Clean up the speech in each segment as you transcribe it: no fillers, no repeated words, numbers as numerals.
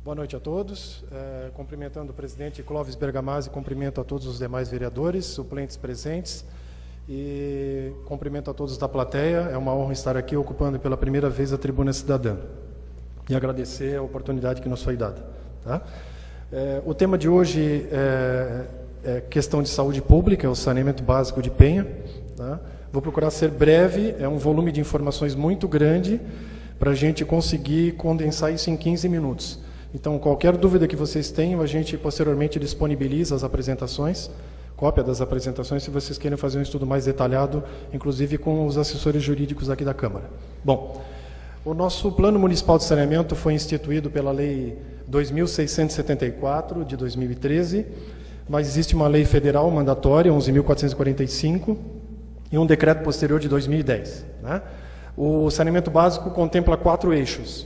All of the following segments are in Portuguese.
Boa noite a todos. Cumprimentando o presidente Clóvis Bergamassi, cumprimento a todos os demais vereadores, suplentes presentes e cumprimento a todos da plateia. É uma honra estar aqui ocupando pela primeira vez a tribuna cidadã e agradecer a oportunidade que nos foi dada. Tá? O tema de hoje é questão de saúde pública, é o saneamento básico de Penha. Tá? Vou procurar ser breve, é um volume de informações muito grande para a gente conseguir condensar isso em 15 minutos. Então, qualquer dúvida que vocês tenham, a gente posteriormente disponibiliza as apresentações, cópia das apresentações, se vocês querem fazer um estudo mais detalhado, inclusive com os assessores jurídicos aqui da Câmara. Bom, o nosso Plano Municipal de Saneamento foi instituído pela Lei 2.674, de 2013, mas existe uma lei federal mandatória, 11.445, e um decreto posterior de 2010. Né? O saneamento básico contempla 4 eixos: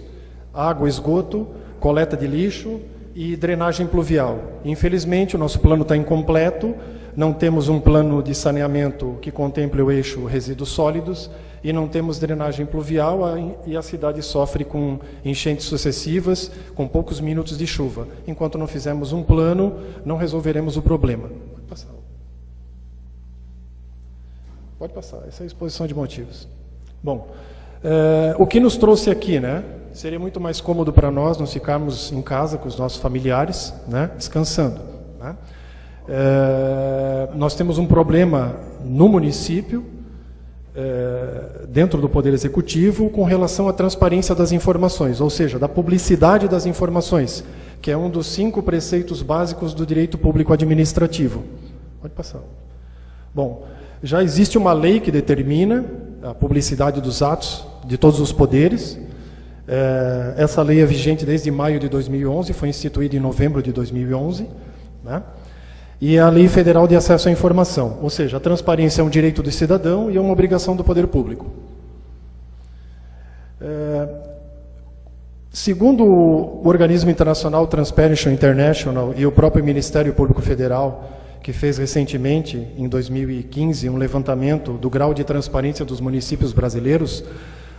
água, esgoto, coleta de lixo e drenagem pluvial. Infelizmente, o nosso plano está incompleto, não temos um plano de saneamento que contemple o eixo resíduos sólidos e não temos drenagem pluvial, e a cidade sofre com enchentes sucessivas, com poucos minutos de chuva. Enquanto não fizermos um plano, não resolveremos o problema. Pode passar. Pode passar, essa é a exposição de motivos. Bom, o que nos trouxe aqui, né? Seria muito mais cômodo para nós ficarmos em casa com os nossos familiares, né, descansando. Né? Nós temos um problema no município, dentro do Poder Executivo, com relação à transparência das informações, ou seja, da publicidade das informações, que é um dos 5 preceitos básicos do direito público administrativo. Pode passar. Bom, já existe uma lei que determina a publicidade dos atos de todos os poderes. Essa lei é vigente desde maio de 2011, foi instituída em novembro de 2011, né? E a Lei Federal de Acesso à Informação, ou seja, a transparência é um direito do cidadão e é uma obrigação do poder público. Segundo o organismo internacional Transparency International e o próprio Ministério Público Federal, que fez recentemente, em 2015, um levantamento do grau de transparência dos municípios brasileiros,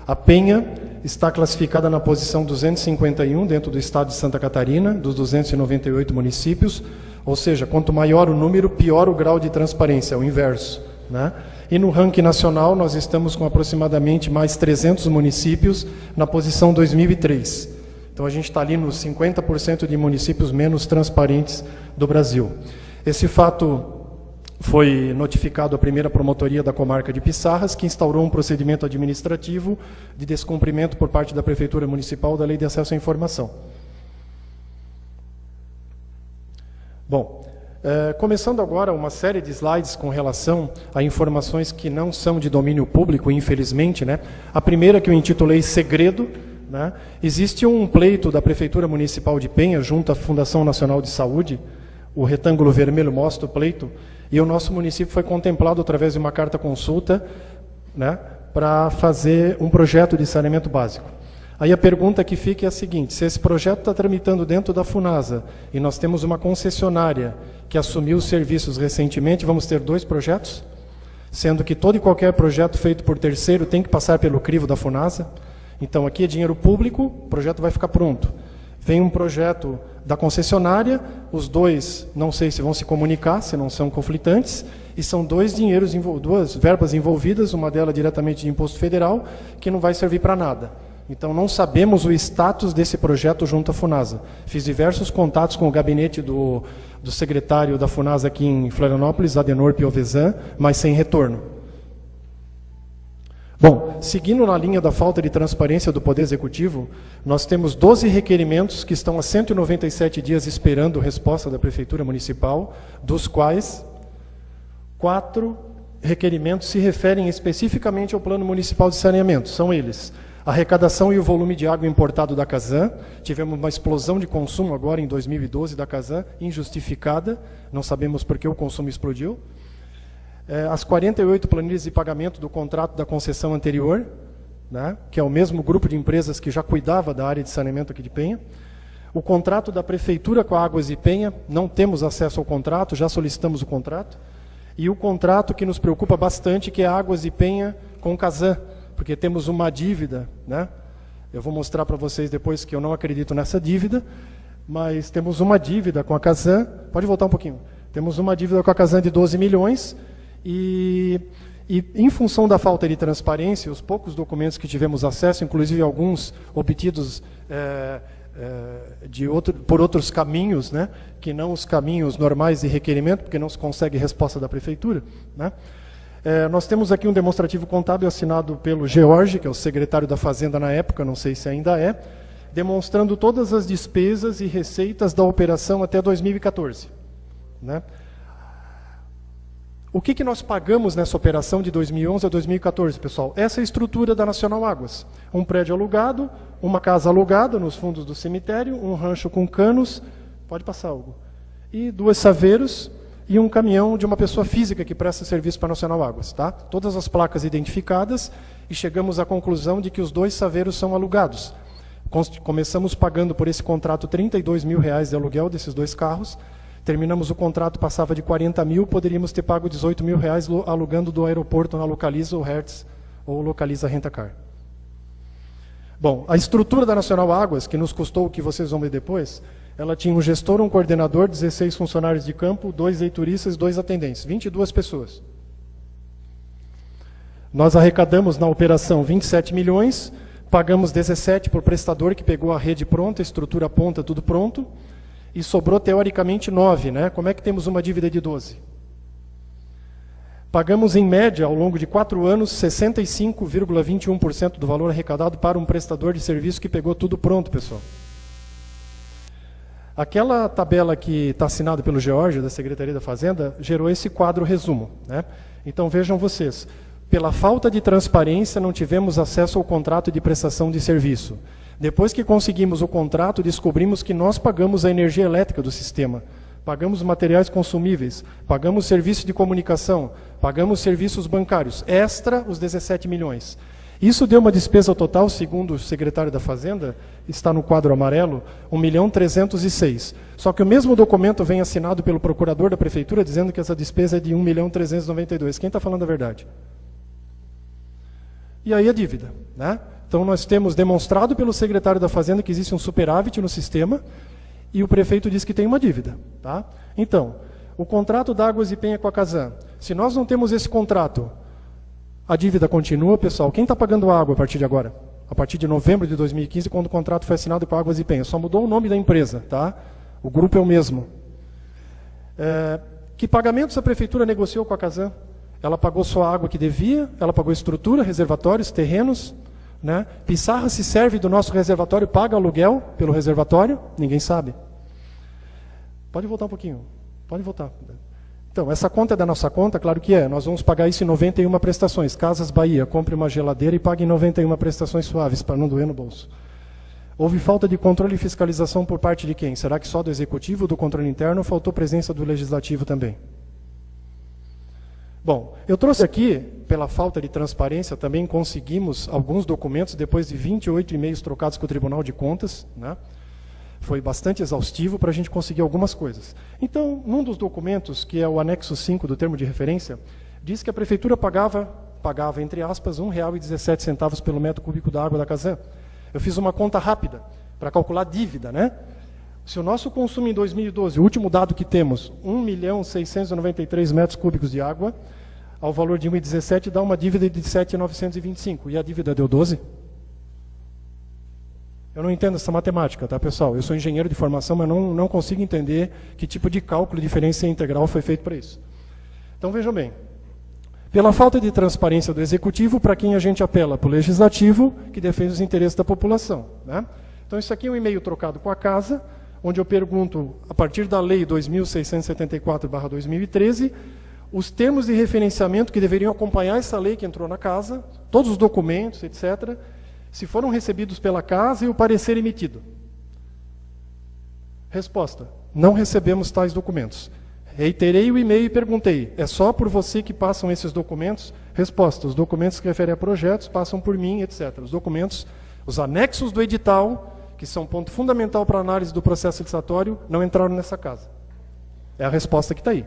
a Penha está classificada na posição 251 dentro do estado de Santa Catarina, dos 298 municípios, ou seja, quanto maior o número, pior o grau de transparência, é o inverso. Né? E no ranking nacional, nós estamos com aproximadamente mais 300 municípios na posição 2003. Então, a gente está ali nos 50% de municípios menos transparentes do Brasil. Esse fato foi notificado à primeira promotoria da comarca de Pissarras, que instaurou um procedimento administrativo de descumprimento por parte da Prefeitura Municipal da Lei de Acesso à Informação. Bom, começando agora uma série de slides com relação a informações que não são de domínio público, infelizmente, né? A primeira, que eu intitulei Segredo, né? Existe um pleito da Prefeitura Municipal de Penha junto à Fundação Nacional de Saúde. O retângulo vermelho mostra o pleito, e o nosso município foi contemplado através de uma carta-consulta, né, para fazer um projeto de saneamento básico. Aí a pergunta que fica é a seguinte: se esse projeto está tramitando dentro da Funasa e nós temos uma concessionária que assumiu os serviços recentemente, vamos ter 2 projetos? Sendo que todo e qualquer projeto feito por terceiro tem que passar pelo crivo da Funasa. Então aqui é dinheiro público, o projeto vai ficar pronto. Vem um projeto da concessionária, os 2 não sei se vão se comunicar, se não são conflitantes, e são 2 verbas envolvidas, uma delas diretamente de imposto federal, que não vai servir para nada. Então não sabemos o status desse projeto junto à Funasa. Fiz diversos contatos com o gabinete do secretário da Funasa aqui em Florianópolis, Adenor Piovesan, mas sem retorno. Bom, seguindo na linha da falta de transparência do Poder Executivo, nós temos 12 requerimentos que estão há 197 dias esperando resposta da Prefeitura Municipal, dos quais 4 requerimentos se referem especificamente ao Plano Municipal de Saneamento. São eles: a arrecadação e o volume de água importado da Casan. Tivemos uma explosão de consumo agora em 2012 da Casan, injustificada, não sabemos por que o consumo explodiu. As 48 planilhas de pagamento do contrato da concessão anterior, né, que é o mesmo grupo de empresas que já cuidava da área de saneamento aqui de Penha. O contrato da Prefeitura com a Águas de Penha, não temos acesso ao contrato, já solicitamos o contrato. E o contrato que nos preocupa bastante, que é a Águas de Penha com o Casan, porque temos uma dívida, né? Eu vou mostrar para vocês depois que eu não acredito nessa dívida, mas temos uma dívida com a Casan, pode voltar um pouquinho, temos uma dívida com a Casan de 12 milhões, e em função da falta de transparência, os poucos documentos que tivemos acesso, inclusive alguns obtidos por outros caminhos, né, que não os caminhos normais de requerimento, porque não se consegue resposta da prefeitura, né. Nós temos aqui um demonstrativo contábil assinado pelo George, que é o secretário da Fazenda na época, não sei se ainda é, demonstrando todas as despesas e receitas da operação até 2014. Né? O que nós pagamos nessa operação de 2011 a 2014, pessoal? Essa é a estrutura da Nacional Águas. Um prédio alugado, uma casa alugada nos fundos do cemitério, um rancho com canos, pode passar algo, e 2 saveiros, e um caminhão de uma pessoa física que presta serviço para a Nacional Águas. Tá? Todas as placas identificadas, e chegamos à conclusão de que os 2 saveiros são alugados. Começamos pagando por esse contrato R$32 mil de aluguel desses 2 carros, terminamos o contrato, passava de 40 mil, poderíamos ter pago R$18 mil alugando do aeroporto na Localiza ou Hertz, ou Localiza Rentacar. Bom, a estrutura da Nacional Águas, que nos custou o que vocês vão ver depois, ela tinha um gestor, um coordenador, 16 funcionários de campo, 2 leituristas, 2 atendentes, 22 pessoas. Nós arrecadamos na operação 27 milhões, pagamos 17 por prestador, que pegou a rede pronta, a estrutura pronta, tudo pronto, e sobrou teoricamente 9, né? Como é que temos uma dívida de 12? Pagamos em média, ao longo de 4 anos, 65,21% do valor arrecadado para um prestador de serviço que pegou tudo pronto, pessoal. Aquela tabela que está assinada pelo George, da Secretaria da Fazenda, gerou esse quadro resumo. Né? Então vejam vocês, pela falta de transparência não tivemos acesso ao contrato de prestação de serviço. Depois que conseguimos o contrato, descobrimos que nós pagamos a energia elétrica do sistema, pagamos materiais consumíveis, pagamos serviço de comunicação, pagamos serviços bancários, extra os 17 milhões. Isso deu uma despesa total, segundo o secretário da Fazenda, está no quadro amarelo, 1.306.000. Só que o mesmo documento vem assinado pelo procurador da Prefeitura, dizendo que essa despesa é de 1.392.000. Quem está falando a verdade? E aí a dívida. Né? Então nós temos demonstrado pelo secretário da Fazenda que existe um superávit no sistema, e o prefeito diz que tem uma dívida. Tá? Então, o contrato da Águas e Penha com a Casan. Se nós não temos esse contrato, a dívida continua, pessoal. Quem está pagando água a partir de agora? A partir de novembro de 2015, quando o contrato foi assinado com a Águas e Penha. Só mudou o nome da empresa, tá? O grupo é o mesmo. Que pagamentos a prefeitura negociou com a Casan? Ela pagou só a água que devia, ela pagou estrutura, reservatórios, terrenos. Né? Pissarra se serve do nosso reservatório, paga aluguel pelo reservatório? Ninguém sabe. Pode voltar um pouquinho. Pode voltar. Então, essa conta é da nossa conta? Claro que é. Nós vamos pagar isso em 91 prestações. Casas Bahia, compre uma geladeira e pague em 91 prestações suaves, para não doer no bolso. Houve falta de controle e fiscalização por parte de quem? Será que só do Executivo, do controle interno, ou faltou presença do Legislativo também? Bom, eu trouxe aqui, pela falta de transparência, também conseguimos alguns documentos, depois de 28 e-mails trocados com o Tribunal de Contas, né? Foi bastante exaustivo para a gente conseguir algumas coisas. Então, num dos documentos, que é o anexo 5 do termo de referência, diz que a Prefeitura pagava, entre aspas, R$ 1,17 pelo metro cúbico da água da Casan. Eu fiz uma conta rápida para calcular a dívida, né? Se o nosso consumo em 2012, o último dado que temos, 1.693 metros cúbicos de água, ao valor de 1,17, dá uma dívida de 7.925. E a dívida deu 12? Eu não entendo essa matemática, tá, pessoal? Eu sou engenheiro de formação, mas não consigo entender que tipo de cálculo de diferença integral foi feito para isso. Então, vejam bem. Pela falta de transparência do Executivo, para quem a gente apela? Para o Legislativo, que defende os interesses da população. Né? Então, isso aqui é um e-mail trocado com a Casa, onde eu pergunto, a partir da Lei 2.674/2013, os termos de referenciamento que deveriam acompanhar essa lei que entrou na Casa, todos os documentos, etc., se foram recebidos pela Casa e o parecer emitido. Resposta: não recebemos tais documentos. Reiterei o e-mail e perguntei: é só por você que passam esses documentos? Resposta: os documentos que referem a projetos passam por mim, etc. Os documentos, os anexos do edital, que são ponto fundamental para a análise do processo licitatório, não entraram nessa Casa. É a resposta que está aí.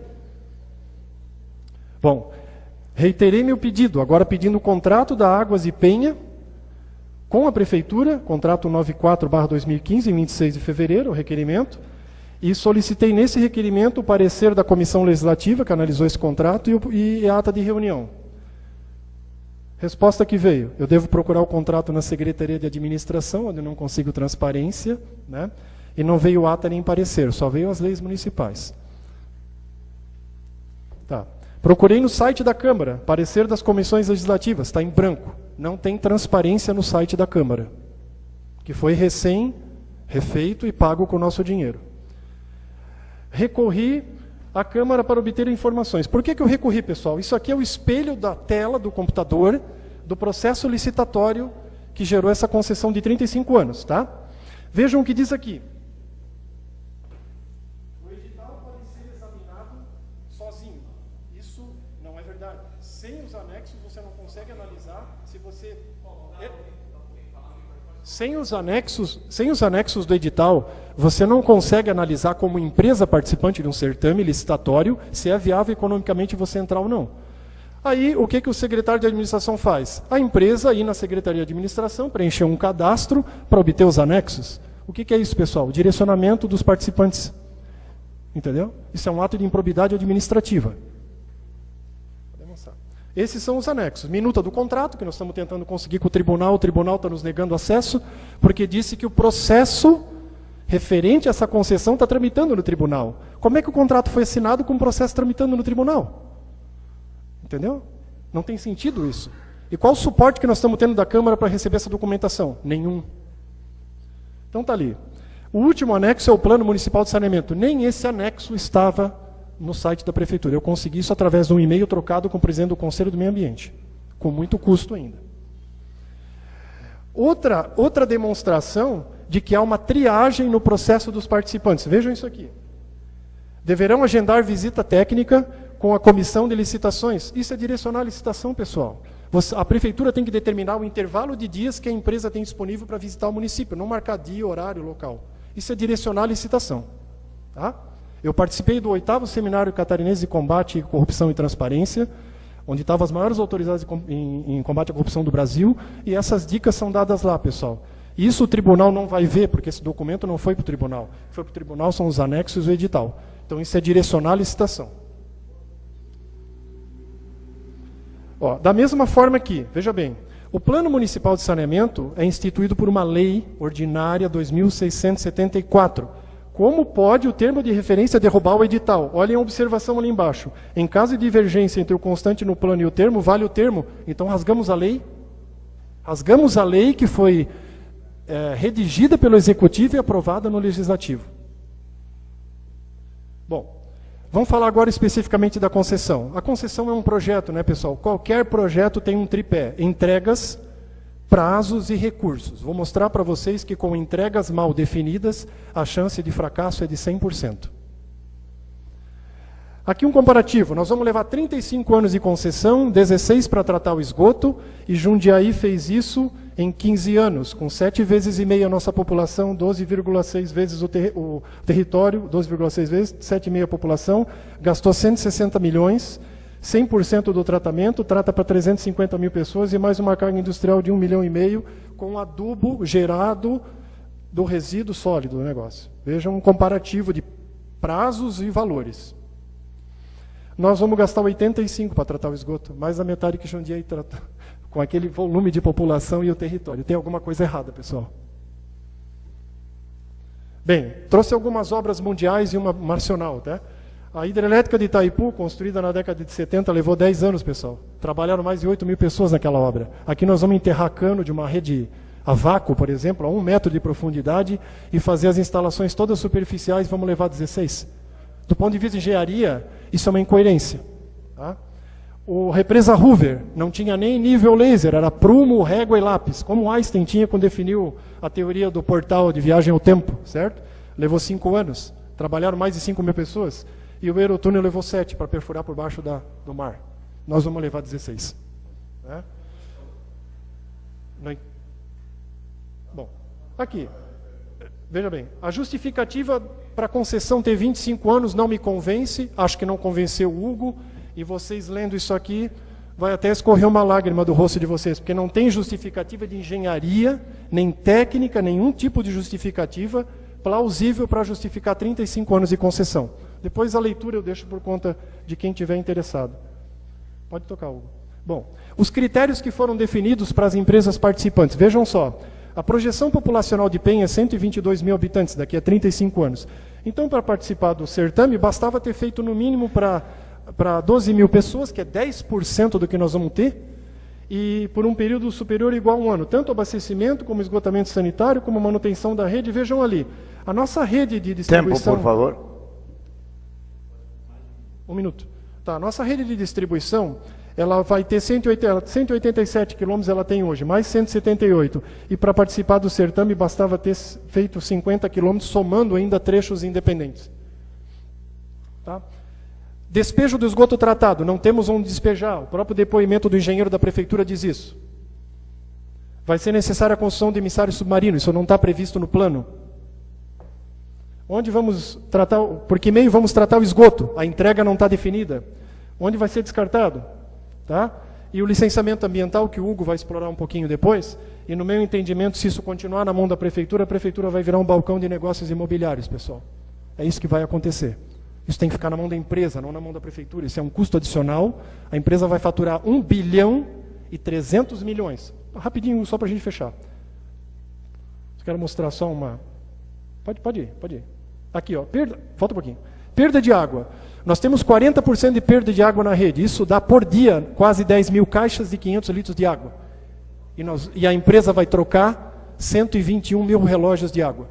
Bom, reiterei meu pedido, agora pedindo o contrato da Águas e Penha, com a Prefeitura, contrato 94/2015, em 26 de fevereiro, o requerimento, e solicitei nesse requerimento o parecer da Comissão Legislativa, que analisou esse contrato, e a ata de reunião. Resposta que veio: eu devo procurar o contrato na Secretaria de Administração, onde eu não consigo transparência, né? E não veio ata nem parecer, só veio as leis municipais. Tá. Procurei no site da Câmara, parecer das comissões legislativas, está em branco. Não tem transparência no site da Câmara, que foi refeito e pago com o nosso dinheiro. Recorri à Câmara para obter informações. Por que eu recorri, pessoal? Isso aqui é o espelho da tela do computador do processo licitatório que gerou essa concessão de 35 anos. Tá? Vejam o que diz aqui. O edital pode ser examinado sozinho. Isso não é verdade. Sem os anexos, você não consegue analisar se você... Sem os anexos do edital, você não consegue analisar como empresa participante de um certame licitatório se é viável economicamente você entrar ou não. Aí, o que o secretário de administração faz? A empresa ir na Secretaria de Administração, preencher um cadastro para obter os anexos. O que é isso, pessoal? O direcionamento dos participantes. Entendeu? Isso é um ato de improbidade administrativa. Esses são os anexos. Minuta do contrato, que nós estamos tentando conseguir com o tribunal está nos negando acesso, porque disse que o processo referente a essa concessão está tramitando no tribunal. Como é que o contrato foi assinado com o processo tramitando no tribunal? Entendeu? Não tem sentido isso. E qual o suporte que nós estamos tendo da Câmara para receber essa documentação? Nenhum. Então está ali. O último anexo é o Plano Municipal de Saneamento. Nem esse anexo estava no site da Prefeitura. Eu consegui isso através de um e-mail trocado com o presidente do Conselho do Meio Ambiente, com muito custo ainda. Outra demonstração de que há uma triagem no processo dos participantes. Vejam isso aqui. Deverão agendar visita técnica com a comissão de licitações. Isso é direcionar a licitação, pessoal. A Prefeitura tem que determinar o intervalo de dias que a empresa tem disponível para visitar o município, não marcar dia, horário, local. Isso é direcionar a licitação. Tá? Eu participei do 8º Seminário Catarinense de Combate à Corrupção e Transparência, onde estavam as maiores autoridades em combate à corrupção do Brasil, e essas dicas são dadas lá, pessoal. Isso o tribunal não vai ver, porque esse documento não foi para o tribunal. O que foi para o tribunal são os anexos e o edital. Então isso é direcionar a licitação. Ó, da mesma forma que, veja bem, o Plano Municipal de Saneamento é instituído por uma lei ordinária 2674. Como pode o termo de referência derrubar o edital? Olhem a observação ali embaixo. Em caso de divergência entre o constante no plano e o termo, vale o termo. Então rasgamos a lei. Rasgamos a lei que foi redigida pelo Executivo e aprovada no Legislativo. Bom, vamos falar agora especificamente da concessão. A concessão é um projeto, né, pessoal? Qualquer projeto tem um tripé: entregas, prazos e recursos. Vou mostrar para vocês que com entregas mal definidas, a chance de fracasso é de 100%. Aqui um comparativo. Nós vamos levar 35 anos de concessão, 16 para tratar o esgoto, e Jundiaí fez isso em 15 anos, com 7,5 vezes a nossa população, 12,6 vezes o território, 12,6 vezes, 7,5 a população, gastou 160 milhões, 100% do tratamento, trata para 350 mil pessoas e mais uma carga industrial de 1,5 milhão com adubo gerado do resíduo sólido do negócio. Vejam um comparativo de prazos e valores. Nós vamos gastar 85 para tratar o esgoto, mais da metade que Jundiaí trata, com aquele volume de população e o território. Tem alguma coisa errada, pessoal. Bem, trouxe algumas obras mundiais e uma nacional, tá? A hidrelétrica de Itaipu, construída na década de 70, levou 10 anos, pessoal. Trabalharam mais de 8 mil pessoas naquela obra. Aqui nós vamos enterrar cano de uma rede a vácuo, por exemplo, a 1 metro de profundidade, e fazer as instalações todas superficiais, vamos levar 16. Do ponto de vista de engenharia, isso é uma incoerência. Tá? O represa Hoover não tinha nem nível laser, era prumo, régua e lápis, como Einstein tinha quando definiu a teoria do portal de viagem ao tempo, certo? Levou 5 anos, trabalharam mais de 5 mil pessoas, e o Eurotúnel levou 7 para perfurar por baixo do mar. Nós vamos levar 16. Né? Bom, aqui. Veja bem, a justificativa para a concessão ter 25 anos não me convence, acho que não convenceu o Hugo, e vocês lendo isso aqui vai até escorrer uma lágrima do rosto de vocês, porque não tem justificativa de engenharia, nem técnica, nenhum tipo de justificativa plausível para justificar 35 anos de concessão. Depois a leitura eu deixo por conta de quem tiver interessado. Pode tocar, Hugo. Bom, os critérios que foram definidos para as empresas participantes. Vejam só, a projeção populacional de Penha é 122 mil habitantes daqui a 35 anos. Então, para participar do certame, bastava ter feito no mínimo para 12 mil pessoas, que é 10% do que nós vamos ter, e por um período superior ou igual a um ano. Tanto abastecimento, como esgotamento sanitário, como manutenção da rede. Vejam ali, a nossa rede de distribuição... Tempo, por favor. Um minuto. Tá, a nossa rede de distribuição, ela vai ter 187 quilômetros, ela tem hoje, mais 178. E para participar do certame, bastava ter feito 50 quilômetros, somando ainda trechos independentes. Tá? Despejo do esgoto tratado, não temos onde despejar. O próprio depoimento do engenheiro da prefeitura diz isso. Vai ser necessária a construção de emissário submarino, isso não está previsto no plano. Onde vamos tratar, por que meio vamos tratar o esgoto? A entrega não está definida. Onde vai ser descartado? Tá? E o licenciamento ambiental, que o Hugo vai explorar um pouquinho depois, e no meu entendimento, se isso continuar na mão da prefeitura, a prefeitura vai virar um balcão de negócios imobiliários, pessoal. É isso que vai acontecer. Isso tem que ficar na mão da empresa, não na mão da prefeitura. Isso é um custo adicional. A empresa vai faturar 1 bilhão e 300 milhões. Rapidinho, só para a gente fechar. Eu quero mostrar só uma... Pode ir. Aqui, ó, falta um pouquinho. Perda de água. Nós temos 40% de perda de água na rede. Isso dá por dia quase 10 mil caixas de 500 litros de água. E a empresa vai trocar 121 mil relógios de água.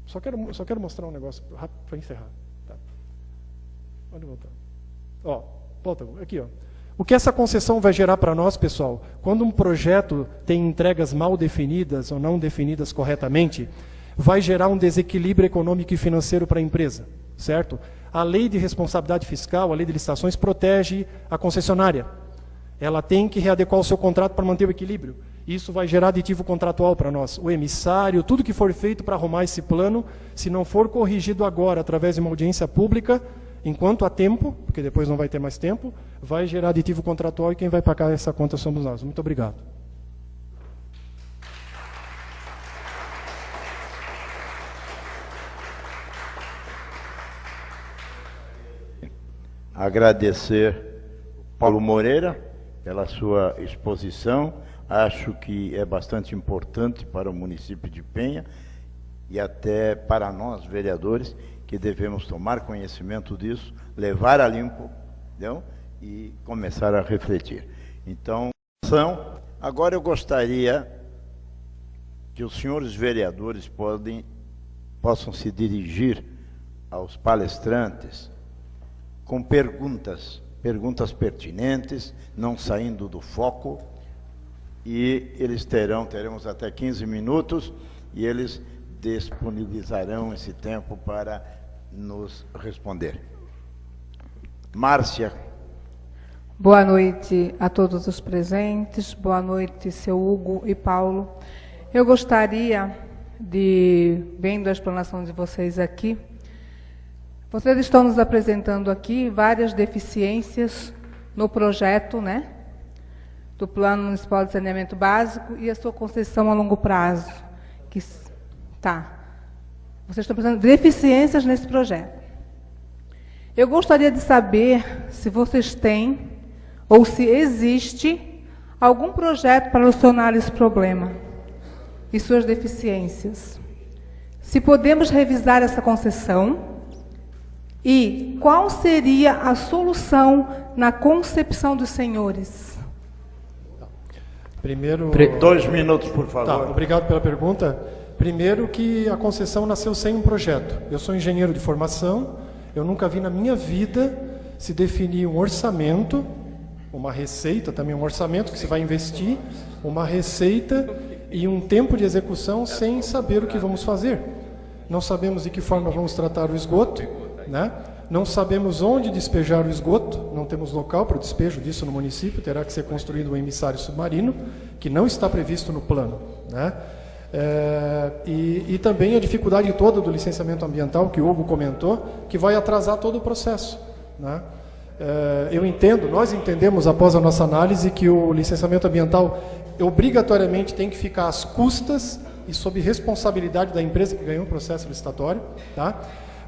Só quero mostrar um negócio rápido para encerrar. Tá. Pode voltar. Ó, volta aqui, ó. O que essa concessão vai gerar para nós, pessoal? Quando um projeto tem entregas mal definidas ou não definidas corretamente, vai gerar um desequilíbrio econômico e financeiro para a empresa, certo? A lei de responsabilidade fiscal, a lei de licitações, protege a concessionária. Ela tem que readequar o seu contrato para manter o equilíbrio. Isso vai gerar aditivo contratual para nós. O emissário, tudo que for feito para arrumar esse plano, se não for corrigido agora através de uma audiência pública, enquanto há tempo, porque depois não vai ter mais tempo, vai gerar aditivo contratual e quem vai pagar essa conta somos nós. Muito obrigado. Agradecer Paulo Moreira pela sua exposição. Acho que é bastante importante para o município de Penha e até para nós, vereadores, que devemos tomar conhecimento disso, levar a limpo, entendeu? E começar a refletir. Então, agora eu gostaria que os senhores vereadores possam se dirigir aos palestrantes com perguntas pertinentes, não saindo do foco, e eles teremos até 15 minutos, e eles disponibilizarão esse tempo para nos responder. Márcia. Boa noite a todos os presentes, boa noite, seu Hugo e Paulo. Eu gostaria de, vendo a explanação de vocês aqui, vocês estão nos apresentando aqui várias deficiências no projeto, né, do Plano Municipal de Saneamento Básico e a sua concessão a longo prazo. Vocês estão apresentando deficiências nesse projeto. Eu gostaria de saber se vocês têm ou se existe algum projeto para solucionar esse problema e suas deficiências. Se podemos revisar essa concessão e qual seria a solução na concepção dos senhores? Primeiro... 2 minutos, por favor. Tá, obrigado pela pergunta. Primeiro que a concessão nasceu sem um projeto. Eu sou engenheiro de formação, eu nunca vi na minha vida se definir um orçamento, uma receita, também um orçamento que se vai investir, uma receita e um tempo de execução sem saber o que vamos fazer. Não sabemos de que forma vamos tratar o esgoto, né? Não sabemos onde despejar o esgoto, não temos local para o despejo disso no município, terá que ser construído um emissário submarino, que não está previsto no plano, né? E também a dificuldade toda do licenciamento ambiental, que o Hugo comentou, que vai atrasar todo o processo, né? eu entendo, nós entendemos após a nossa análise que o licenciamento ambiental obrigatoriamente tem que ficar às custas e sob responsabilidade da empresa que ganhou o processo licitatório. Tá?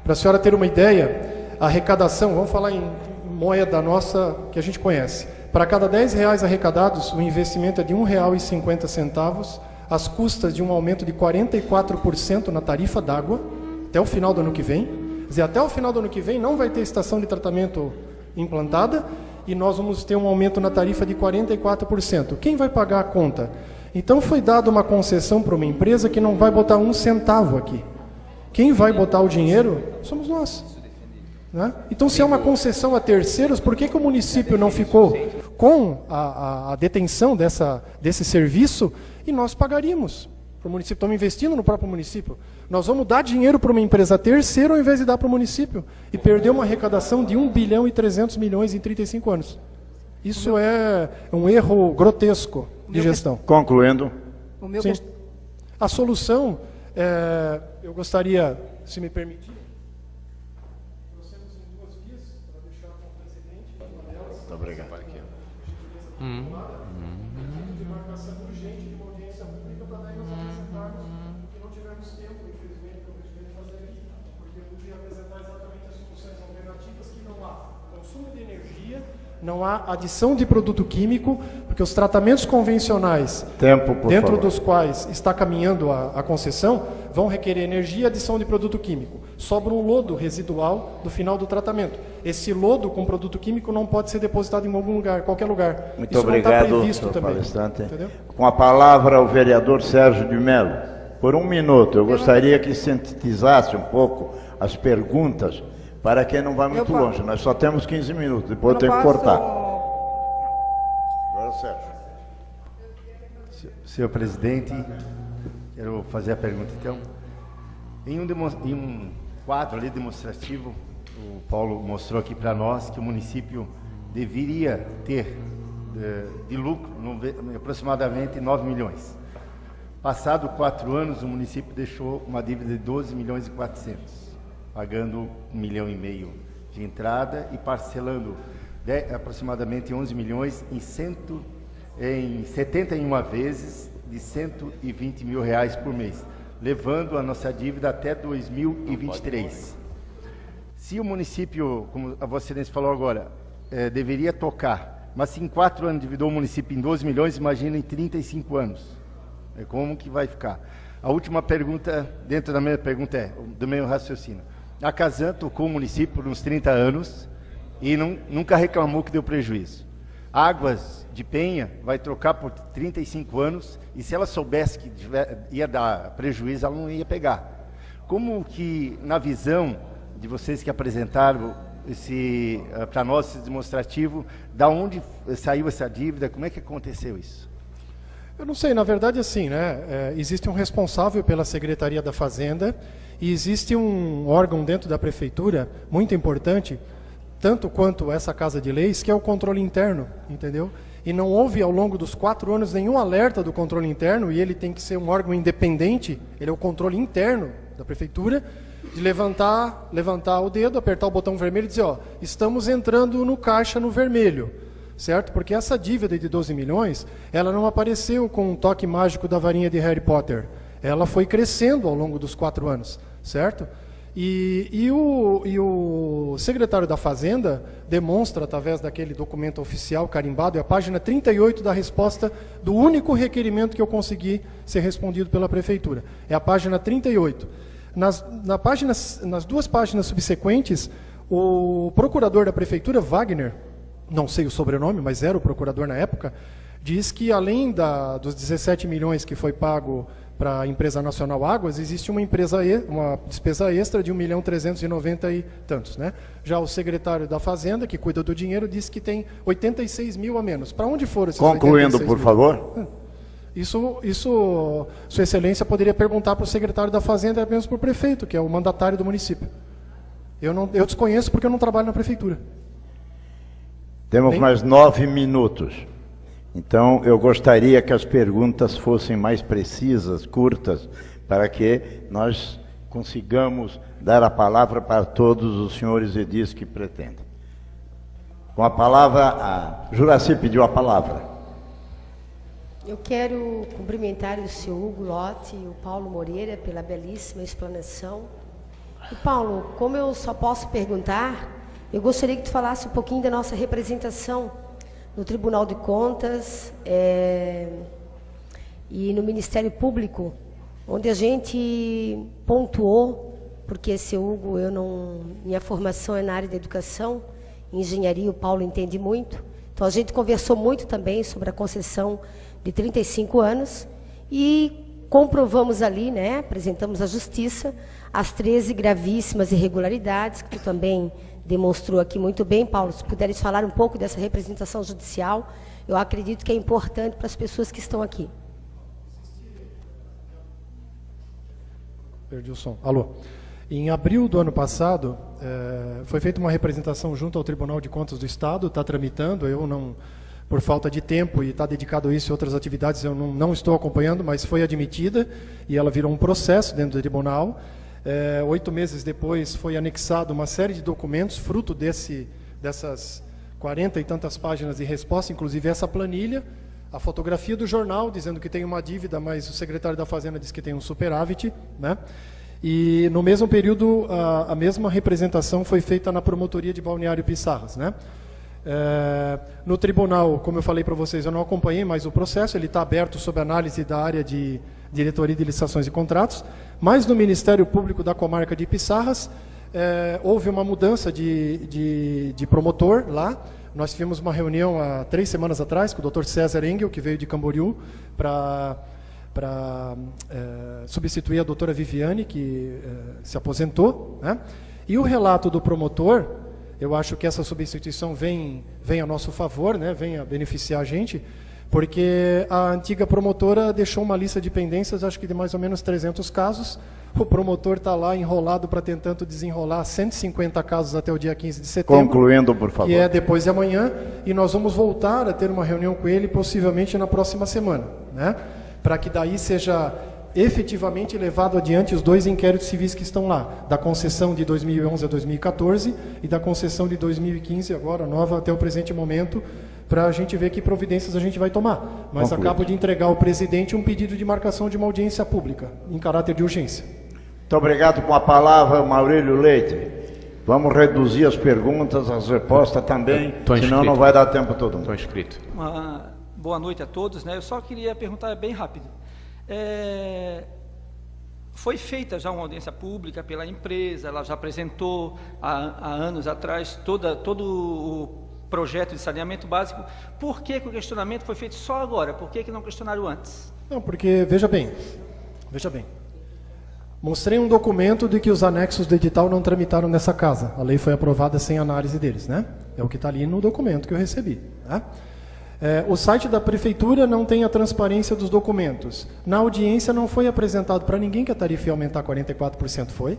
Para a senhora ter uma ideia, a arrecadação, vamos falar em moeda nossa que a gente conhece. Para cada R$10 arrecadados, o investimento é de R$1,50, às custas de um aumento de 44% na tarifa d'água, até o final do ano que vem. Quer dizer, até o final do ano que vem não vai ter estação de tratamento implantada e nós vamos ter um aumento na tarifa de 44%. Quem vai pagar a conta? Então foi dada uma concessão para uma empresa que não vai botar um centavo aqui. Quem vai botar o dinheiro somos nós. Né? Então, se é uma concessão a terceiros, por que o município não ficou com a detenção desse serviço e nós pagaríamos para o município? Estamos investindo no próprio município. Nós vamos dar dinheiro para uma empresa terceira ao invés de dar para o município e perder uma arrecadação de 1,3 bilhão em 35 anos. Isso é um erro grotesco de gestão. Concluindo. Sim. A solução, eu gostaria, se me permitir, nós temos em 2 vias para deixar com o presidente, uma delas. Muito obrigado. De marcação urgente de uma audiência pública para daí nós apresentarmos o que não tivemos tempo, infelizmente, de fazer aqui, porque eu podia apresentar exatamente as soluções alternativas que não há consumo de energia, não há adição de produto químico, porque os tratamentos convencionais, dentro dos quais está caminhando a concessão, vão requerer energia e adição de produto químico. Sobra um lodo residual do final do tratamento. Esse lodo com produto químico não pode ser depositado em algum lugar, qualquer lugar. Muito Isso obrigado, não está previsto também. palestrante. Entendeu? Com a palavra o vereador Sérgio de Mello. Por 1 minuto, eu gostaria que sintetizasse um pouco as perguntas para quem não vai muito longe. Nós só temos 15 minutos, depois eu tenho que cortar. Agora, Sérgio. Senhor presidente, quero fazer a pergunta então. Em um quadro ali demonstrativo, o Paulo mostrou aqui para nós que o município deveria ter de lucro aproximadamente 9 milhões. Passado 4 anos, o município deixou uma dívida de 12 milhões e 400, pagando 1,5 milhão de entrada e parcelando aproximadamente 11 milhões em 71 vezes de R$120 mil por mês, levando a nossa dívida até 2023. Se o município, como a Vossa Excelência falou agora, deveria tocar, mas se em 4 anos dividiu o município em 12 milhões, imagina em 35 anos. Como que vai ficar? A última pergunta, dentro da minha pergunta do meu raciocínio. A Casan tocou o município por uns 30 anos e nunca reclamou que deu prejuízo. Águas de Penha vai trocar por 35 anos e se ela soubesse que ia dar prejuízo, ela não ia pegar. Como que, na visão de vocês que apresentaram para nós esse demonstrativo, da onde saiu essa dívida, como é que aconteceu isso? Eu não sei, na verdade assim, né? Existe um responsável pela Secretaria da Fazenda e existe um órgão dentro da Prefeitura muito importante, tanto quanto essa Casa de Leis, que é o controle interno, entendeu? E não houve ao longo dos 4 anos nenhum alerta do controle interno, e ele tem que ser um órgão independente, ele é o controle interno da Prefeitura, de levantar o dedo, apertar o botão vermelho e dizer, ó, estamos entrando no caixa no vermelho, certo? Porque essa dívida de 12 milhões, ela não apareceu com um toque mágico da varinha de Harry Potter, ela foi crescendo ao longo dos 4 anos, certo? E o secretário da Fazenda demonstra, através daquele documento oficial carimbado, é a página 38 da resposta do único requerimento que eu consegui ser respondido pela Prefeitura. É a página 38. Nas 2 páginas subsequentes, o procurador da Prefeitura, Wagner, não sei o sobrenome, mas era o procurador na época, diz que além dos 17 milhões que foi pago para a empresa nacional Águas, existe uma despesa extra de 1.390.000 e tantos, né? Já o secretário da Fazenda, que cuida do dinheiro, disse que tem 86 mil a menos. Para onde foram esses 86 mil? Por favor. Isso, Sua Excelência poderia perguntar para o secretário da Fazenda e apenas para o prefeito, que é o mandatário do município. Eu desconheço porque eu não trabalho na Prefeitura. Temos mais 9 minutos. Então, eu gostaria que as perguntas fossem mais precisas, curtas, para que nós consigamos dar a palavra para todos os senhores edis que pretendem. Com a palavra, a Juraci pediu a palavra. Eu quero cumprimentar o senhor Hugo Lotti e o Paulo Moreira pela belíssima explanação. E Paulo, como eu só posso perguntar, eu gostaria que tu falasse um pouquinho da nossa representação no Tribunal de Contas e no Ministério Público, onde a gente pontuou, porque seu Hugo, minha formação é na área da educação, engenharia, o Paulo entende muito, então a gente conversou muito também sobre a concessão de 35 anos e comprovamos ali, né, apresentamos à Justiça as 13 gravíssimas irregularidades, que tu também demonstrou aqui muito bem, Paulo. Se puderes falar um pouco dessa representação judicial, eu acredito que é importante para as pessoas que estão aqui. Perdi o som. Alô. Em abril do ano passado, foi feita uma representação junto ao Tribunal de Contas do Estado, está tramitando, eu não, por falta de tempo e está dedicado a isso e outras atividades, eu não estou acompanhando, mas foi admitida e ela virou um processo dentro do tribunal. 8 meses depois foi anexado uma série de documentos, fruto dessas 40 e tantas páginas de resposta, inclusive essa planilha, a fotografia do jornal dizendo que tem uma dívida, mas o secretário da Fazenda diz que tem um superávit, né? E no mesmo período a mesma representação foi feita na promotoria de Balneário Pissarras, né? No tribunal, como eu falei para vocês, eu não acompanhei mais o processo, ele está aberto sob análise da área de diretoria de licitações e contratos, mas no Ministério Público da comarca de Pissarras houve uma mudança de promotor lá. Nós tivemos uma reunião há 3 semanas atrás com o Dr. César Engel, que veio de Camboriú, para substituir a doutora Viviane, que se aposentou, né? E o relato do promotor, eu acho que essa substituição vem a nosso favor, né? Vem a beneficiar a gente, porque a antiga promotora deixou uma lista de pendências, acho que de mais ou menos 300 casos, o promotor está lá enrolado para tentando desenrolar 150 casos até o dia 15 de setembro. Concluindo, por favor. Que é depois de amanhã, e nós vamos voltar a ter uma reunião com ele, possivelmente na próxima semana, né? Para que daí seja efetivamente levado adiante os 2 inquéritos civis que estão lá, da concessão de 2011 a 2014 e da concessão de 2015, agora nova até o presente momento, para a gente ver que providências a gente vai tomar. Mas Concluído. acabo de entregar ao presidente um pedido de marcação de uma audiência pública, em caráter de urgência. Muito obrigado. Com a palavra, Maurílio Leite. Vamos reduzir as perguntas, as respostas também, senão não vai dar tempo todo mundo. Estou inscrito. Boa noite a todos, né? Eu só queria perguntar bem rápido. Foi feita já uma audiência pública pela empresa, ela já apresentou há anos atrás todo o projeto de saneamento básico. Por que o questionamento foi feito só agora? Por que não questionaram antes? Não, porque, veja bem, mostrei um documento de que os anexos do edital não tramitaram nessa casa. A lei foi aprovada sem análise deles, né? É o que está ali no documento que eu recebi, né? O site da prefeitura não tem a transparência dos documentos. Na audiência não foi apresentado para ninguém que a tarifa ia aumentar 44%, foi?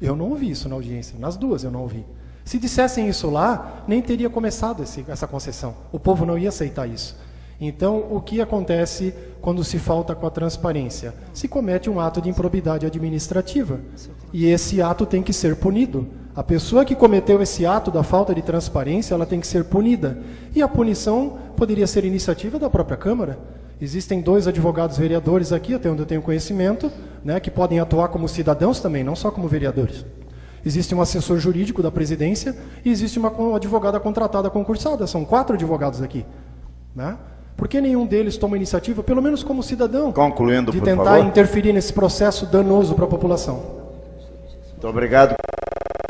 Eu não ouvi isso na audiência, nas duas eu não ouvi. Se dissessem isso lá, nem teria começado essa concessão. O povo não ia aceitar isso. Então, o que acontece quando se falta com a transparência? Se comete um ato de improbidade administrativa. E esse ato tem que ser punido. A pessoa que cometeu esse ato da falta de transparência, ela tem que ser punida. E a punição poderia ser iniciativa da própria Câmara. Existem 2 advogados vereadores aqui, até onde eu tenho conhecimento, né, que podem atuar como cidadãos também, não só como vereadores. Existe um assessor jurídico da presidência e existe uma advogada contratada concursada. São 4 advogados aqui, né? Por que nenhum deles toma iniciativa, pelo menos como cidadão, Concluindo, de por tentar favor. interferir nesse processo danoso para a população? Muito obrigado.